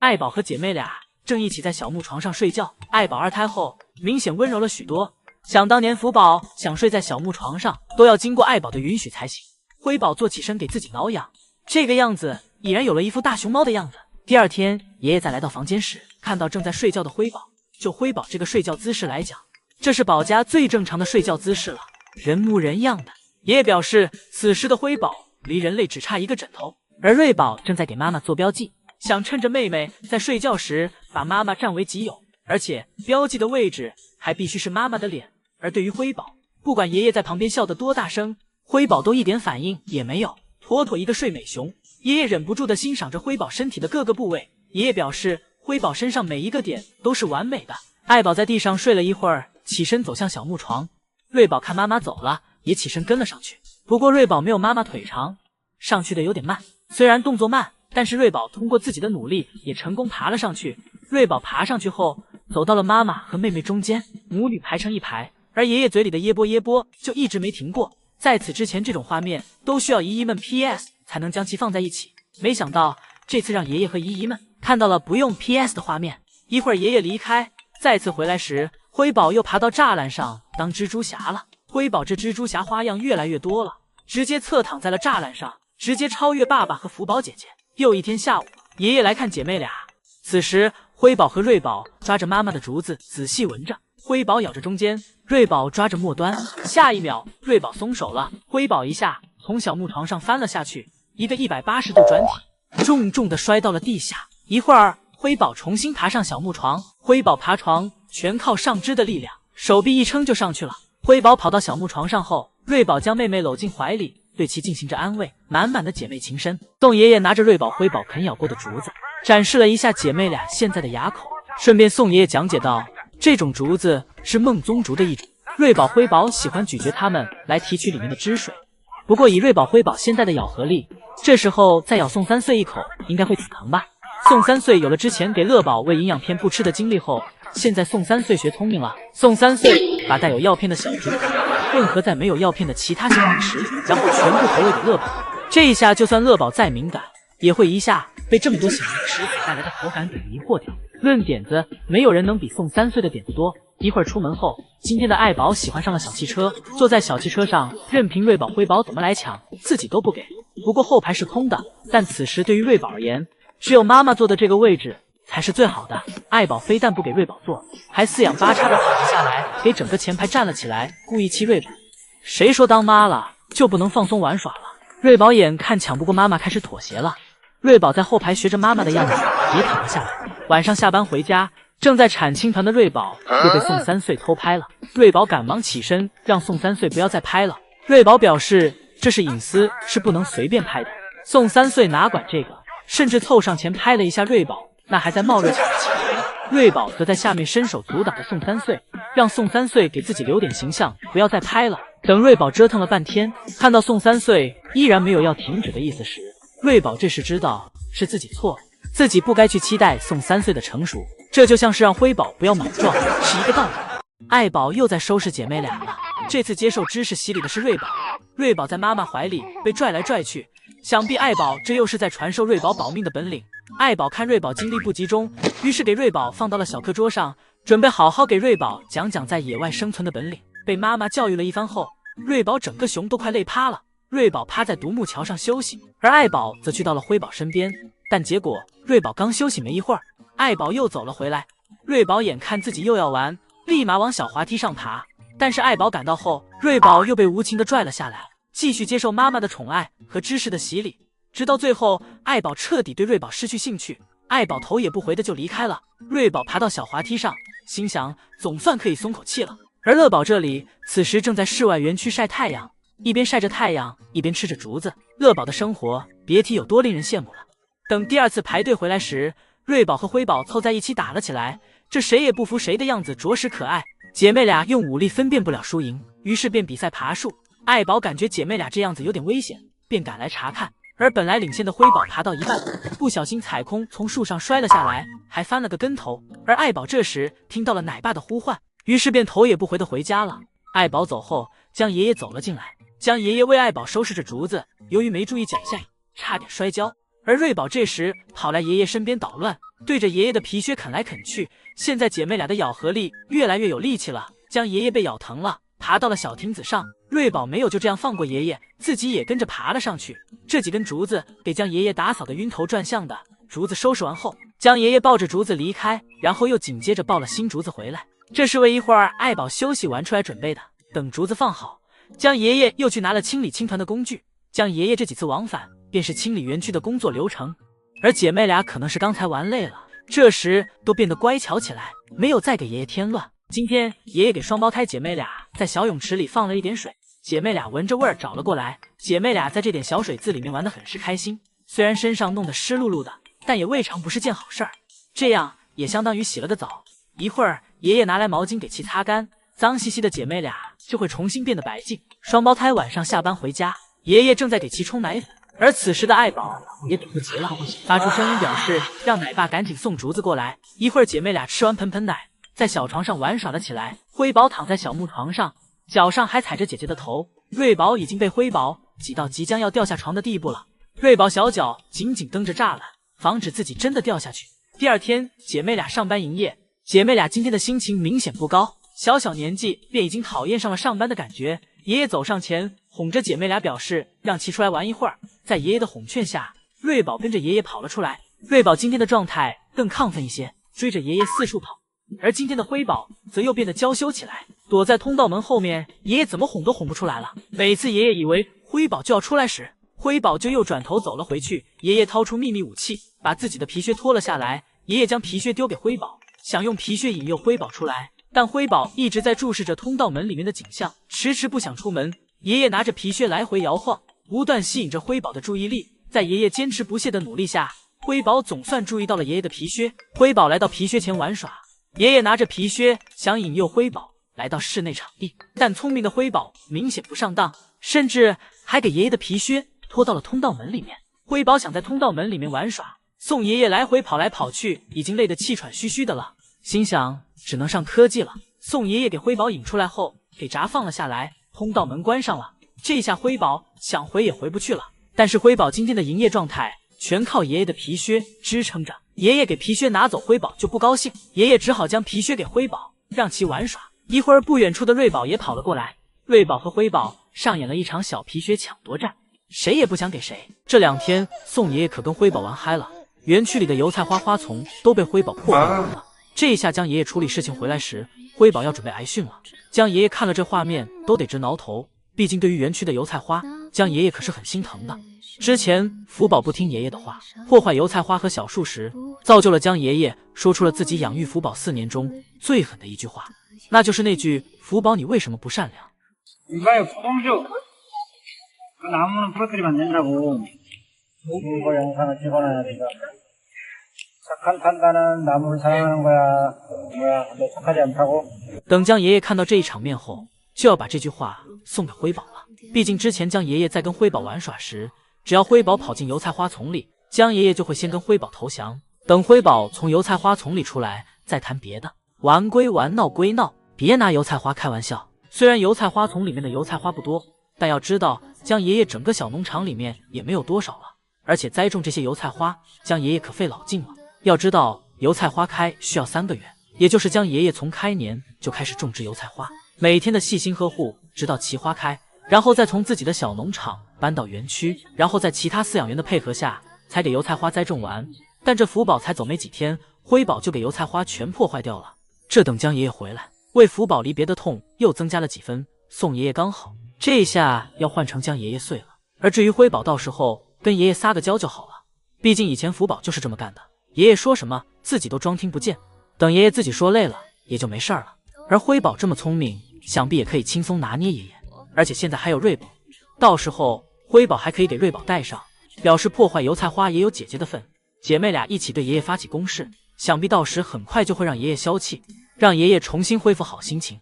爱宝和姐妹俩正一起在小木床上睡觉。爱宝二胎后明显温柔了许多，想当年福宝想睡在小木床上都要经过爱宝的允许才行。辉宝坐起身给自己挠痒，这个样子已然有了一副大熊猫的样子。第二天，爷爷再来到房间时，看到正在睡觉的辉宝。就辉宝这个睡觉姿势来讲，这是宝家最正常的睡觉姿势了，人模人样的。爷爷表示，此时的辉宝离人类只差一个枕头，而瑞宝正在给妈妈做标记，想趁着妹妹在睡觉时把妈妈占为己有，而且标记的位置还必须是妈妈的脸。而对于辉宝，不管爷爷在旁边笑得多大声，辉宝都一点反应也没有，妥妥一个睡美熊。爷爷忍不住地欣赏着辉宝身体的各个部位，爷爷表示，辉宝身上每一个点都是完美的。爱宝在地上睡了一会儿，起身走向小木床。瑞宝看妈妈走了，也起身跟了上去。不过瑞宝没有妈妈腿长，上去的有点慢。虽然动作慢，但是瑞宝通过自己的努力也成功爬了上去。瑞宝爬上去后，走到了妈妈和妹妹中间，母女排成一排，而爷爷嘴里的耶波耶波就一直没停过。在此之前，这种画面都需要姨姨们 PS 才能将其放在一起，没想到这次让爷爷和姨姨们看到了不用 PS 的画面。一会儿爷爷离开，再次回来时，辉宝又爬到栅栏上当蜘蛛侠了。辉宝这蜘蛛侠花样越来越多了，直接侧躺在了栅栏上，直接超越爸爸和福宝姐姐。又一天下午，爷爷来看姐妹俩，此时辉宝和瑞宝抓着妈妈的竹子仔细闻着，辉宝咬着中间，瑞宝抓着末端。下一秒，瑞宝松手了，辉宝一下从小木床上翻了下去，一个180度转体，重重的摔到了地下。一会儿，辉宝重新爬上小木床，辉宝爬床全靠上肢的力量，手臂一撑就上去了。辉宝跑到小木床上后，瑞宝将妹妹搂进怀里，对其进行着安慰，满满的姐妹情深。宋爷爷拿着瑞宝、辉宝啃咬过的竹子，展示了一下姐妹俩现在的牙口，顺便宋爷爷讲解道，这种竹子是梦宗竹的一种，瑞宝、辉宝喜欢咀嚼它们来提取里面的汁水。不过以瑞宝、辉宝现在的咬合力，这时候再咬宋三岁一口，应该会挺疼吧。宋三岁有了之前给乐宝喂营养片不吃的经历后，现在宋三岁学聪明了。宋三岁把带有药片的小竹子混合在没有药片的其他小零食，然后全部投喂给乐宝。这一下就算乐宝再敏感，也会一下被这么多小零食带来的口感给迷惑掉。论点子，没有人能比宋三岁的点子多。一会儿出门后，今天的爱宝喜欢上了小汽车，坐在小汽车上，任凭瑞宝、辉宝怎么来抢，自己都不给。不过后排是空的，但此时对于瑞宝而言，只有妈妈坐的这个位置才是最好的。爱宝非但不给瑞宝坐，还四仰八叉的躺了下来，给整个前排站了起来，故意气瑞宝。谁说当妈了就不能放松玩耍了？瑞宝眼看抢不过妈妈，开始妥协了。瑞宝在后排学着妈妈的样子，也躺了下来。晚上下班回家，正在铲青团的瑞宝又被宋三岁偷拍了。瑞宝赶忙起身，让宋三岁不要再拍了。瑞宝表示这是隐私，是不能随便拍的。宋三岁哪管这个，甚至凑上前拍了一下瑞宝那还在冒热气的青团。瑞宝则在下面伸手阻挡着宋三岁，让宋三岁给自己留点形象，不要再拍了。等瑞宝折腾了半天，看到宋三岁依然没有要停止的意思时，瑞宝这时知道是自己错了，自己不该去期待宋三岁的成熟，这就像是让辉宝不要莽撞是一个道理。爱宝又在收拾姐妹俩了，这次接受知识洗礼的是瑞宝。瑞宝在妈妈怀里被拽来拽去，想必爱宝这又是在传授瑞宝保命的本领。爱宝看瑞宝精力不集中，于是给瑞宝放到了小课桌上，准备好好给瑞宝讲讲在野外生存的本领。被妈妈教育了一番后，瑞宝整个熊都快累趴了。瑞宝趴在独木桥上休息，而爱宝则去到了辉宝身边，但结果瑞宝刚休息没一会儿，爱宝又走了回来。瑞宝眼看自己又要完，立马往小滑梯上爬，但是爱宝赶到后，瑞宝又被无情地拽了下来，继续接受妈妈的宠爱和知识的洗礼，直到最后爱宝彻底对瑞宝失去兴趣，爱宝头也不回的就离开了。瑞宝爬到小滑梯上，心想总算可以松口气了。而乐宝这里此时正在室外园区晒太阳，一边晒着太阳一边吃着竹子。乐宝的生活别提有多令人羡慕了。等第二次排队回来时，瑞宝和辉宝凑在一起打了起来，这谁也不服谁的样子着实可爱。姐妹俩用武力分辨不了输赢，于是便比赛爬树。爱宝感觉姐妹俩这样子有点危险，便赶来查看。而本来领先的辉宝爬到一半，不小心踩空，从树上摔了下来，还翻了个跟头。而爱宝这时听到了奶爸的呼唤，于是便头也不回的回家了。爱宝走后，江爷爷走了进来，江爷爷为爱宝收拾着竹子，由于没注意脚下，差点摔跤。而瑞宝这时跑来爷爷身边捣乱，对着爷爷的皮靴啃来啃去。现在姐妹俩的咬合力越来越有力气了，将爷爷被咬疼了，爬到了小亭子上。瑞宝没有就这样放过爷爷，自己也跟着爬了上去。这几根竹子给将爷爷打扫得晕头转向的。竹子收拾完后，将爷爷抱着竹子离开，然后又紧接着抱了新竹子回来。这是为一会儿爱宝休息完出来准备的。等竹子放好，将爷爷又去拿了清理青团的工具。将爷爷这几次往返便是清理园区的工作流程。而姐妹俩可能是刚才玩累了，这时都变得乖巧起来，没有再给爷爷添乱。今天爷爷给双胞胎姐妹俩在小泳池里放了一点水，姐妹俩闻着味儿找了过来。姐妹俩在这点小水渍里面玩得很是开心，虽然身上弄得湿漉漉的，但也未尝不是件好事儿。这样也相当于洗了个澡。一会儿爷爷拿来毛巾给其擦干，脏兮兮的姐妹俩就会重新变得白净。双胞胎晚上下班回家，爷爷正在给其冲奶粉，而此时的爱宝也等不及了，发出声音表示让奶爸赶紧送竹子过来。一会儿姐妹俩吃完盆盆奶，在小床上玩耍了起来。辉宝躺在小木床上，脚上还踩着姐姐的头。瑞宝已经被辉宝挤到即将要掉下床的地步了，瑞宝小脚紧紧蹬着栅栏，防止自己真的掉下去。第二天姐妹俩上班营业，姐妹俩今天的心情明显不高，小年纪便已经讨厌上了上班的感觉。爷爷走上前哄着姐妹俩，表示让其出来玩一会儿。在爷爷的哄劝下，瑞宝跟着爷爷跑了出来。瑞宝今天的状态更亢奋一些，追着爷爷四处跑。而今天的辉宝则又变得娇羞起来，躲在通道门后面，爷爷怎么哄都哄不出来了。每次爷爷以为辉宝就要出来时，辉宝就又转头走了回去。爷爷掏出秘密武器，把自己的皮靴脱了下来。爷爷将皮靴丢给辉宝，想用皮靴引诱辉宝出来，但辉宝一直在注视着通道门里面的景象，迟迟不想出门。爷爷拿着皮靴来回摇晃，不断吸引着辉宝的注意力。在爷爷坚持不懈的努力下，辉宝总算注意到了爷爷的皮靴。辉宝来到皮靴前玩耍，爷爷拿着皮靴想引诱辉宝来到室内场地，但聪明的辉宝明显不上当，甚至还给爷爷的皮靴拖到了通道门里面。辉宝想在通道门里面玩耍，宋爷爷来回跑来跑去，已经累得气喘吁吁的了，心想只能上科技了。宋爷爷给辉宝引出来后，给闸放了下来，通道门关上了。这下辉宝想回也回不去了。但是辉宝今天的营业状态全靠爷爷的皮靴支撑着，爷爷给皮靴拿走，辉宝就不高兴，爷爷只好将皮靴给辉宝，让其玩耍。一会儿不远处的瑞宝也跑了过来，瑞宝和辉宝上演了一场小皮靴抢夺战，谁也不想给谁。这2天宋爷爷可跟辉宝玩嗨了，园区里的油菜花花丛都被辉宝破坏完了。这一下将爷爷处理事情回来时，辉宝要准备挨训了。将爷爷看了这画面都得直挠头，毕竟对于园区的油菜花，将爷爷可是很心疼的。之前福宝不听爷爷的话，破坏油菜花和小树时，造就了将爷爷说出了自己养育福宝4年中最狠的一句话，那就是那句福宝你为什么不善良。 이봐요, 구동주. 그 나무는 부러뜨리면 안 된다고. 이거 영상을 찍어놔야 돼요. 착한 판단은 나무를 사랑하는 거야. 뭐야, 너 착하지 않다고? 等将爷爷看到这一场面后，就要把这句话送给辉宝了。毕竟之前将爷爷在跟辉宝玩耍时，只要辉宝跑进油菜花丛里，将爷爷就会先跟辉宝投降。等辉宝从油菜花丛里出来，再谈别的。玩归玩，闹归闹，别拿油菜花开玩笑。虽然油菜花丛里面的油菜花不多，但要知道，将爷爷整个小农场里面也没有多少了。而且栽种这些油菜花，将爷爷可费老劲了。要知道，油菜花开需要3个月，也就是将爷爷从开年就开始种植油菜花，每天的细心呵护，直到其花开，然后再从自己的小农场搬到园区，然后在其他饲养员的配合下，才给油菜花栽种完。但这福宝才走没几天，辉宝就给油菜花全破坏掉了。这等将爷爷回来，为福宝离别的痛又增加了几分。宋爷爷刚好，这下要换成将爷爷碎了。而至于辉宝，到时候跟爷爷撒个娇就好了，毕竟以前福宝就是这么干的，爷爷说什么自己都装听不见，等爷爷自己说累了也就没事了。而辉宝这么聪明，想必也可以轻松拿捏爷爷。而且现在还有瑞宝，到时候辉宝还可以给瑞宝带上，表示破坏油菜花也有姐姐的份。姐妹俩一起对爷爷发起攻势，想必到时很快就会让爷爷消气，让爷爷重新恢复好心情。